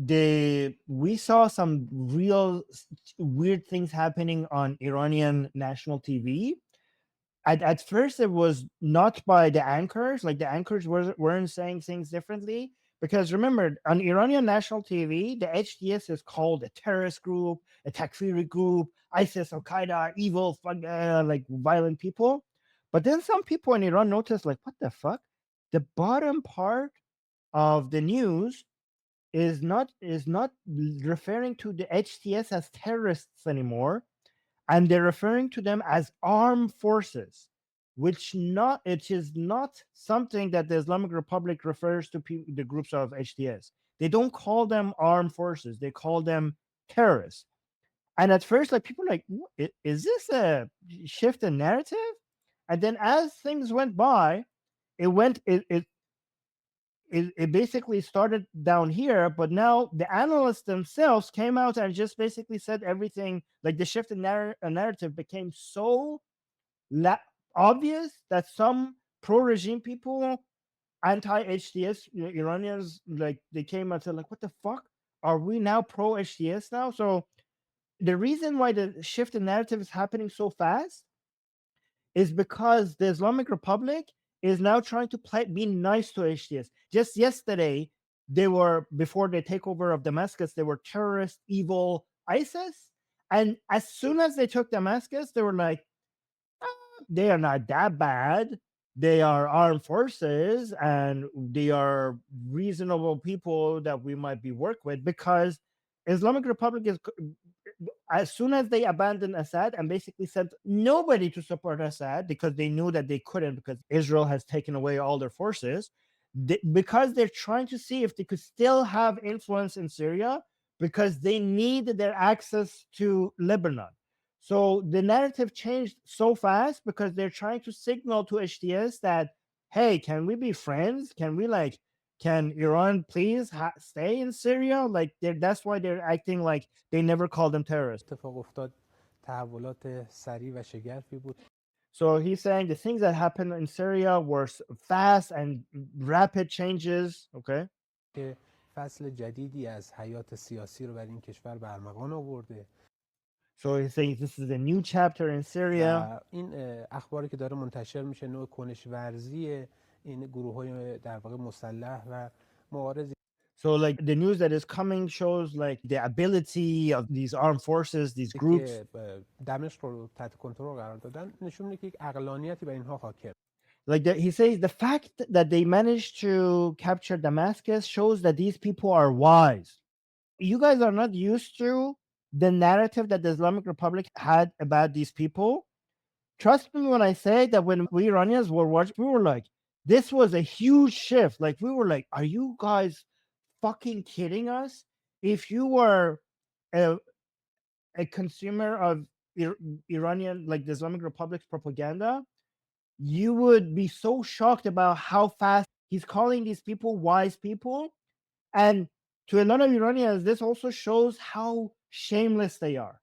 we saw some real weird things happening on Iranian national TV. At first, it was not by the anchors. Like the anchors weren't saying things differently. Because remember, on Iranian national TV, the HTS is called a terrorist group, a takfiri group, ISIS, Al Qaeda, evil, like violent people. But then some people in Iran noticed, like, what the fuck? The bottom part of the news is not referring to the HTS as terrorists anymore, and they're referring to them as armed forces, it is not something that the Islamic Republic refers to the groups of HTS. They don't call them armed forces; they call them terrorists. And at first, like people are like, is this a shift in narrative? And then as things went by, it went it basically started down here, but now the analysts themselves came out and just basically said everything. Like the shift in narrative became so obvious that some pro-regime people, anti-HTS Iranians, like they came and said, like, what the fuck? Are we now pro-HTS now? So the reason why the shift in narrative is happening so fast is because the Islamic Republic is now trying to be nice to HTS. Just yesterday, before the takeover of Damascus, they were terrorist, evil ISIS. And as soon as they took Damascus, they were like, they are not that bad. They are armed forces and they are reasonable people that we might be work with, because Islamic Republic is, as soon as they abandoned Assad and basically sent nobody to support Assad because they knew that they couldn't, because Israel has taken away all their forces, because they're trying to see if they could still have influence in Syria, because they need their access to Lebanon. So the narrative changed so fast because they're trying to signal to HTS that, hey, can we be friends? Can Iran please stay in Syria? Like that's why they're acting like they never called them terrorists. So he's saying the things that happened in Syria were fast and rapid changes. Okay. So he's saying this is a new chapter in Syria. So like the news that is coming shows like the ability of these armed forces, these groups. Like he says, the fact that they managed to capture Damascus shows that these people are wise. You guys are not used to the narrative that the Islamic Republic had about these people. Trust me when I say that when we Iranians were watching, we were like, this was a huge shift. Like we were like, are you guys fucking kidding us? If you were a consumer of Iranian, like the Islamic Republic's propaganda, you would be so shocked about how fast he's calling these people wise people. And to a lot of Iranians, this also shows how shameless they are.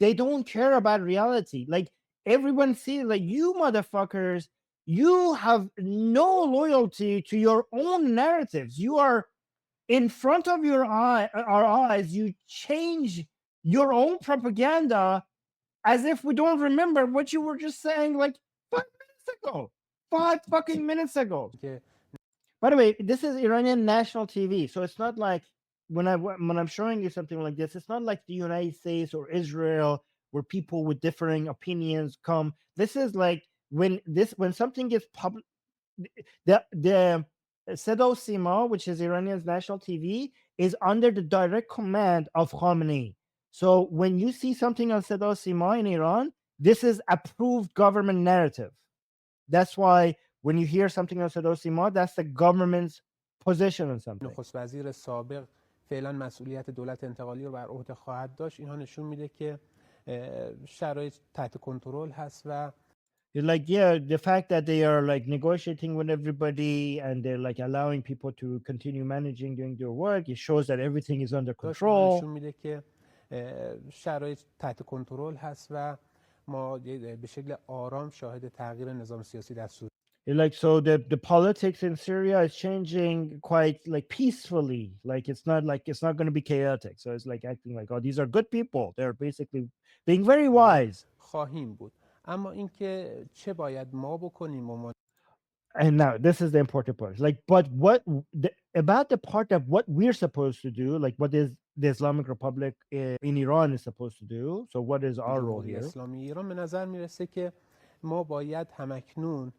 They don't care about reality. Like everyone sees, like, you motherfuckers, you have no loyalty to your own narratives. You are in front of our eyes, you change your own propaganda as if we don't remember what you were just saying like 5 minutes ago. 5 fucking minutes ago. By the way, this is Iranian national TV, so it's not like when I'm showing you something like this, it's not like the United States or Israel where people with differing opinions come. This is like when something gets public, the Sedo Sima, which is Iranian's national TV, is under the direct command of Khamenei. So when you see something on Sedo Sima in Iran, this is approved government narrative. That's why when you hear something on Sedo Sima, that's the government's position on something. نخست وزیر سابق فعلا مسئولیت دولت انتقالی رو بر عهده خواهد داشت. اینها نشون میده که شرایط تحت کنترل هست و You're like, yeah, the fact that they are like negotiating with everybody and they're like allowing people to continue managing doing their work, it shows that everything is under control. نشون میده که شرایط تحت کنترل هست و ما به شکل آرام شاهد تغییر نظام سیاسی در سوریه. Like, so the politics in Syria is changing quite like peacefully. Like it's not going to be chaotic. So it's like acting like, oh, these are good people. They're basically being very wise. خواهیم بود. اما اینکه چه باید ما بکنیم به عنوان And now this is the important part. Like, but what about the part of what we're supposed to do? Like, what is the Islamic Republic in Iran is supposed to do? So what is our role جمهوری here? اسلامی ایران به نظر میرسه که ما باید همکنون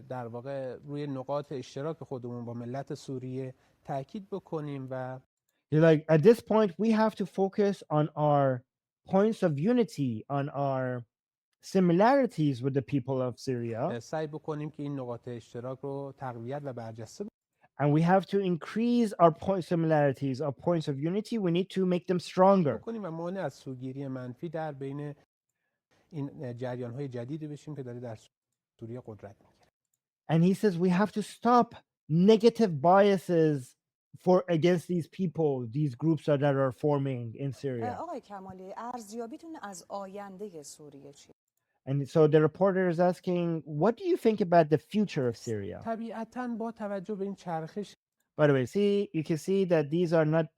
در واقع روی نقاط اشتراک خودمون با ملت سوریه تاکید بکنیم و Like at this point, we have to focus on our points of unity, on our similarities with the people of Syria, سعی بکنیم که این نقاط اشتراک رو تقویت و برجسته and we have to increase our similarities, our points of unity. We need to make them stronger. بکنیم و مانع از سوگیری منفی در بین این جریان‌های جدیدی بشیم که داره در سوریه قدرت میگیره. And he says we have to stop negative biases for against these people, these groups that are forming in Syria. آقای کمالی ارزیابیتون از آینده سوریه چیه؟ And so the reporter is asking, what do you think about the future of Syria? طبیعتاً با توجه به این چرخش By the way, see, you can see that these are not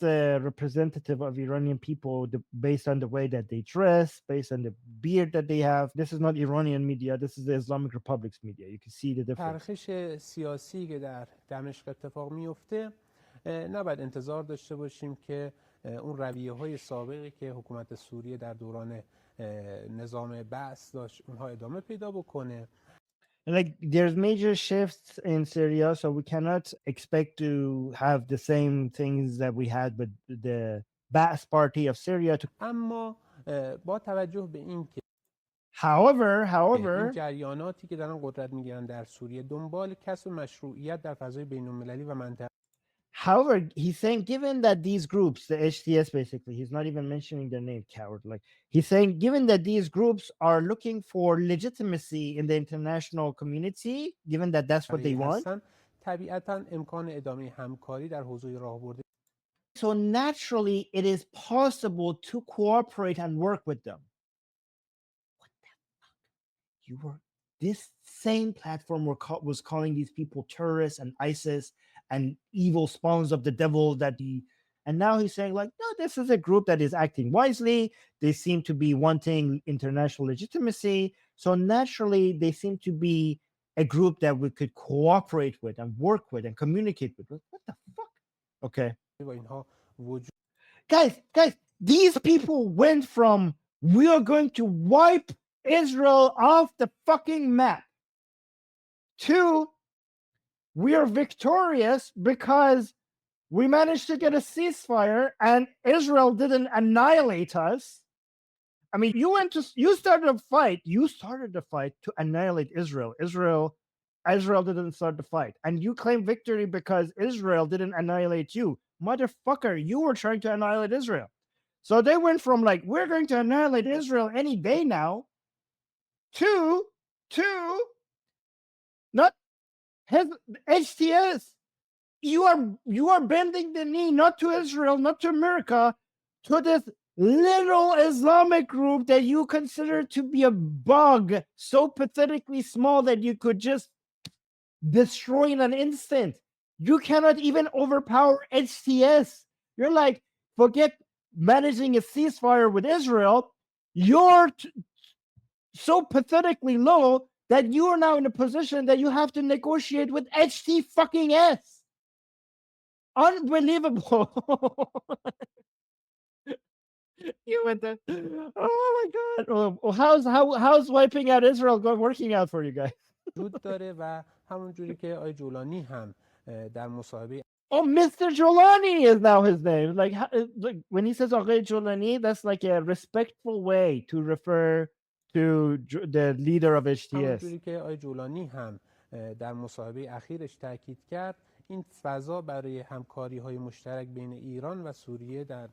representative of Iranian people based on the way that they dress, based on the beard that they have. This is not Iranian media. This is the Islamic Republic's media. You can see the difference. چرخش سیاسی که در دمشق اتفاق میفته نباید انتظار داشته باشیم که اون رویه‌های سابقی که حکومت سوریه در دوران نظام بعث داشت اونها ادامه پیدا بکنه. And like there's major shifts in Syria, so we cannot expect to have the same things that we had with the Ba'ath party of Syria. اما با توجه به این که However, این جریاناتی که دارن قدرت میگیرن در سوریه دنبال کسب مشروعیت در فضای بین‌المللی و منطقه however, he's saying, given that these groups, the HTS basically, he's not even mentioning their name, coward. Like he's saying, given that these groups are looking for legitimacy in the international community, given that that's what they want, طبیعتاً امکان ادامه همکاری در حوزه راهبردی so naturally it is possible to cooperate and work with them. What the fuck? You were this same platform was calling these people terrorists and ISIS and evil spawns of the devil and now he's saying like, no, this is a group that is acting wisely. They seem to be wanting international legitimacy. So naturally they seem to be a group that we could cooperate with and work with and communicate with. What the fuck? Okay. با اینها وجود Guys, these people went from we are going to wipe Israel off the fucking map to we are victorious because we managed to get a ceasefire and Israel didn't annihilate us. I mean, you started a fight. You started the fight to annihilate Israel. Israel didn't start the fight. And you claim victory because Israel didn't annihilate you. Motherfucker, you were trying to annihilate Israel. So they went from like, we're going to annihilate Israel any day now to not HTS. You are bending the knee not to Israel, not to America, to this little Islamic group that you consider to be a bug, so pathetically small that you could just destroy in an instant. You cannot even overpower HTS. You're like, forget managing a ceasefire with Israel. You're so pathetically low that you are now in a position that you have to negotiate with HT fucking S. Unbelievable. You went there. Oh my god. How's wiping out Israel working out for you guys? وجود داره و همونجوری که آقای جولانی هم در مصاحبه Oh, Mr. Jolani is now his name. Like when he says Aghay Jolani, that's like a respectful way to refer to the leader of HTS. همونجوری که آقای جولانی هم در مصاحبه اخیرش تاکید کرد این فضا برای همکاری‌های مشترک بین ایران و سوریه در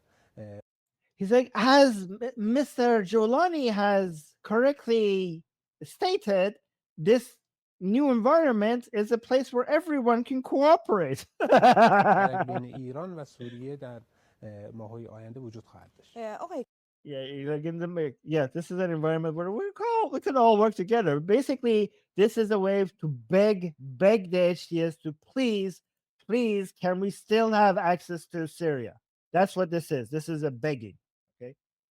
He's like, as Mr. Jolani has correctly stated, this new environment is a place where everyone can cooperate. بین ایران و سوریه در ماه‌های آینده وجود خواهد داشت. آقای Yeah, like in the yeah, this is an environment where we can all work together. Basically, this is a way to beg the HTS to please, can we still have access to Syria? That's what this is. This is a begging.